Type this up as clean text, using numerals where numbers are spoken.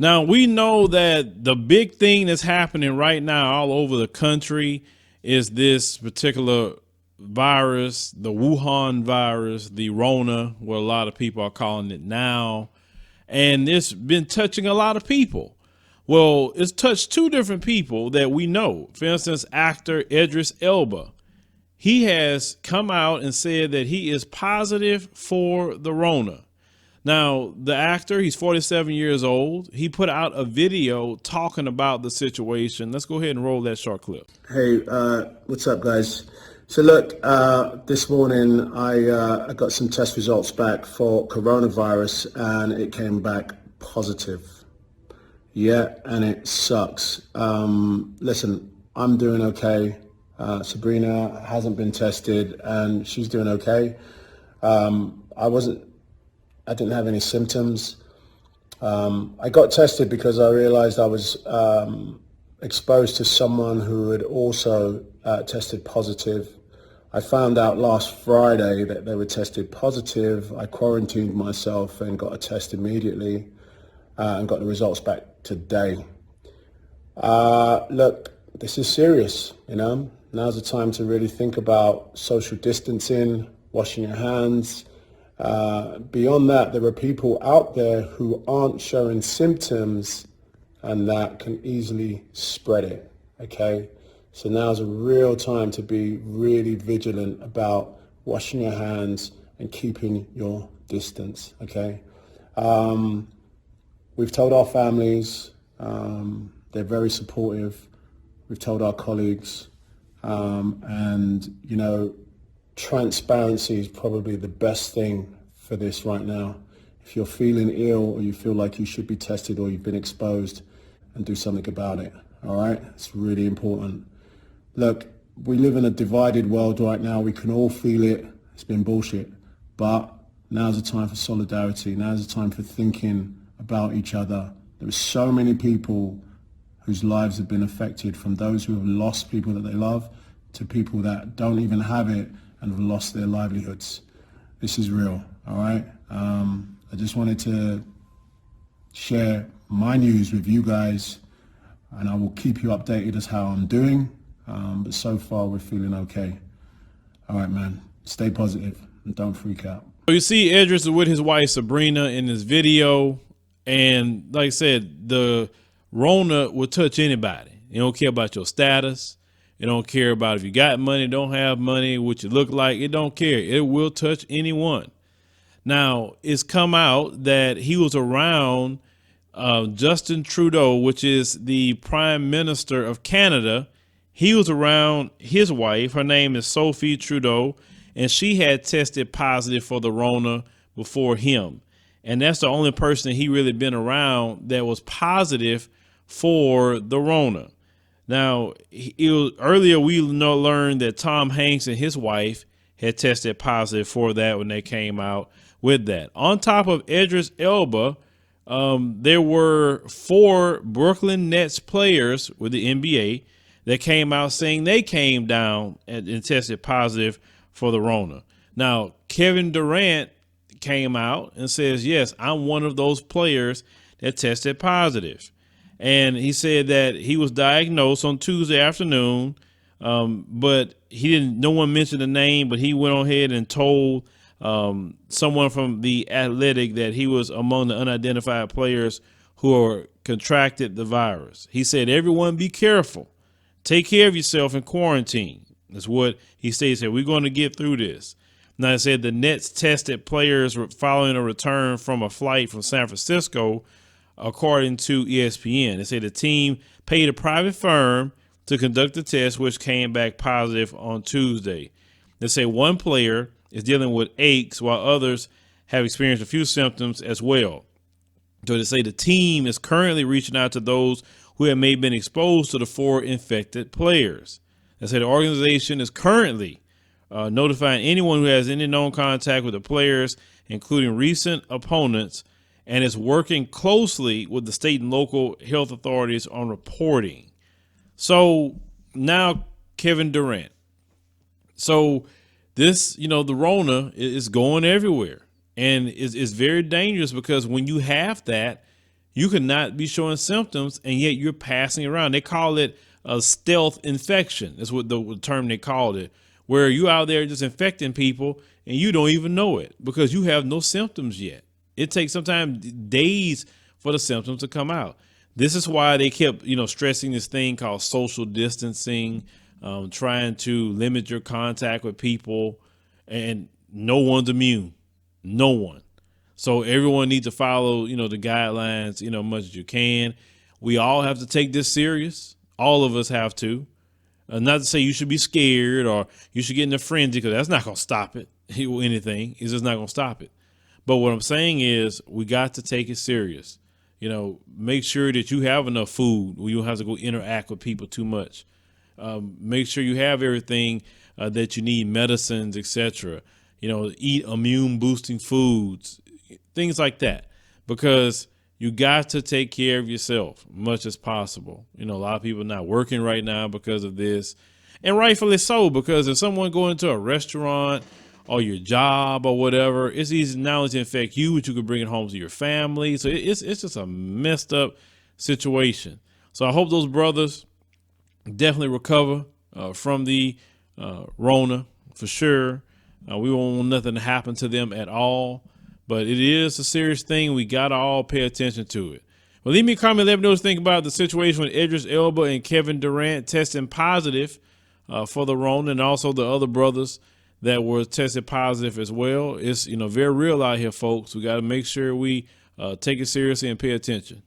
Now, we know that the big thing that's happening right now all over the country is this particular virus, the Wuhan virus, the Rona, what a lot of people are calling it now. And it's been touching a lot of people. Well, it's touched two different people that we know. For instance, actor Idris Elba. He has come out and said that he is positive for the Rona. Now, the actor, he's 47 years old. He put out a video talking about the situation. Let's go ahead and roll that short clip. Hey, what's up, guys? So look, this morning I got some test results back for coronavirus and it came back positive. Yeah, and it sucks. Listen, I'm doing okay. Sabrina hasn't been tested and she's doing okay. I didn't have any symptoms. I got tested because I realized I was exposed to someone who had also tested positive. I found out last Friday that they were tested positive. I quarantined myself and got a test immediately and got the results back today. Look, this is serious, you know. Now's the time to really think about social distancing, washing your hands. Beyond that, there are people out there who aren't showing symptoms and that can easily spread it, okay? So now's a real time to be really vigilant about washing your hands and keeping your distance, okay? We've told our families, they're very supportive. We've told our colleagues, and, you know, transparency is probably the best thing for this right now. If you're feeling ill or you feel like you should be tested or you've been exposed, and do something about it, all right? It's really important. Look, we live in a divided world right now. We can all feel it. It's been bullshit. But now's the time for solidarity. Now's the time for thinking about each other. There are so many people whose lives have been affected, from those who have lost people that they love to people that don't even have it and have lost their livelihoods. This is real, all right? I just wanted to share my news with you guys, and I will keep you updated as how I'm doing. But so far, we're feeling okay. All right, man. Stay positive and don't freak out. So you see Idris with his wife Sabrina in this video, and like I said, the Rona will touch anybody. You don't care about your status. It don't care about if you got money, don't have money, what you look like. It don't care. It will touch anyone. Now, it's come out that he was around Justin Trudeau, which is the Prime Minister of Canada. He was around his wife. Her name is Sophie Trudeau, and she had tested positive for the Rona before him. And that's the only person he really been around that was positive for the Rona. Now, earlier we learned that Tom Hanks and his wife had tested positive for that when they came out with that. On top of Idris Elba, there were 4 Brooklyn Nets players with the NBA that came out saying they came down and tested positive for the Rona. Now, Kevin Durant came out and says, yes, I'm one of those players that tested positive. And he said that he was diagnosed on Tuesday afternoon, but no one mentioned the name, but he went on ahead and told someone from the Athletic that he was among the unidentified players who contracted the virus. He said, everyone be careful. Take care of yourself in quarantine. That's what he stated. We're going to get through this. Now, it said the Nets tested players following a return from a flight from San Francisco, according to ESPN. They say the team paid a private firm to conduct the test, which came back positive on Tuesday. They say one player is dealing with aches while others have experienced a few symptoms as well. So they say the team is currently reaching out to those who have maybe been exposed to the 4 infected players. They say the organization is currently notifying anyone who has any known contact with the players, including recent opponents, and is working closely with the state and local health authorities on reporting. So now Kevin Durant. So this, the Rona is going everywhere, and is very dangerous because when you have that, You could not be showing symptoms and yet you're passing around. They call it a stealth infection. That's what the term they called it, where you out there just infecting people and you don't even know it because you have no symptoms yet. It takes sometimes days for the symptoms to come out. This is why they kept, stressing this thing called social distancing, trying to limit your contact with people, and no one's immune. No one. So everyone needs to follow, the guidelines, much as you can. We all have to take this serious. All of us have to. Not to say you should be scared or you should get in a frenzy, because that's not going to stop it. Anything. It's just not going to stop it. But what I'm saying is we got to take it serious. Make sure that you have enough food where you don't have to go interact with people too much. Make sure you have everything that you need, medicines, etc. Eat immune boosting foods, things like that, because you got to take care of yourself much as possible. A lot of people not working right now because of this, and rightfully so, because if someone go into a restaurant or your job or whatever, it's easy not only to infect you, but you could bring it home to your family. So it's just a messed up situation. So I hope those brothers definitely recover from the Rona for sure. We won't want nothing to happen to them at all, but it is a serious thing. We got to all pay attention to it. Well, leave me a comment. Let me know what you think about the situation with Idris Elba and Kevin Durant testing positive for the Rona, and also the other brothers that were tested positive as well. It's, very real out here, folks. We got to make sure we take it seriously and pay attention.